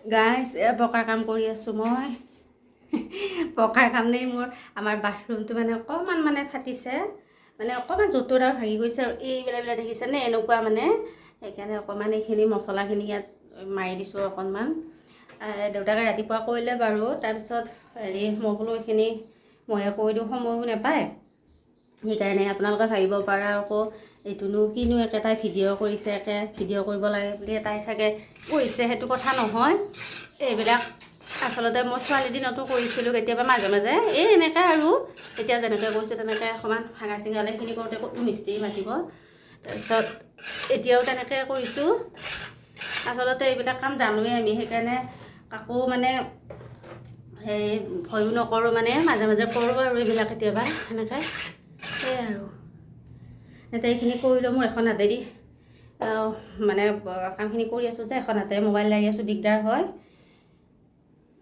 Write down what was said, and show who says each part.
Speaker 1: guys পকাৰ কাম কৰি আছোঁ মই পকাৰ কাম নেই মোৰ আমাৰ বাথৰুমটো মানে অকণমান মানে ফাটিছে মানে অকণমান জতুৰ আৰু ভাঙি গৈছে আৰু এইবিলাক দেখিছেনে এনেকুৱা মানে সেইকাৰণে অকণমান এইখিনি মছলাখিনি ইয়াত মাৰি দিছোঁ অকণমান দেউতাকে ৰাতিপুৱা কৰিলে বাৰু তাৰপিছত হেৰি মই বোলো এইখিনি ময়ে কৰি দিওঁ সময়ো নাপায় সেইকাৰণে আপোনালোকে ভাবিব পাৰে আকৌ এইটোনো কিনো একেটাই ভিডিঅ' কৰিছে একে ভিডিঅ' কৰিব লাগে বুলি তাই চাগে কৰিছে সেইটো কথা নহয় এইবিলাক আচলতে মই ছোৱালী দিনতো কৰিছিলোঁ কেতিয়াবা মাজে মাজে এই এনেকৈ আৰু এতিয়া যেনেকৈ কৰিছোঁ তেনেকৈ অকণমান ভাঙা চিঙালে সেইখিনি কৰোঁতে ক'তো মিস্ত্ৰী মাতিব তাৰপিছত এতিয়াও তেনেকৈ কৰিছোঁ আচলতে এইবিলাক কাম জানোৱেই আমি সেইকাৰণে কাকো মানে সেই ভয়ো নকৰোঁ মানে মাজে মাজে কৰোঁ আৰু এইবিলাক কেতিয়াবা সেনেকৈ সেয়াই আৰু এতিয়া এইখিনি কৰিলেও মোৰ এখন হাতেদি মানে কামখিনি কৰি আছোঁ যে এখন হাতে মোবাইল লাগি আছোঁ দিগদাৰ হয়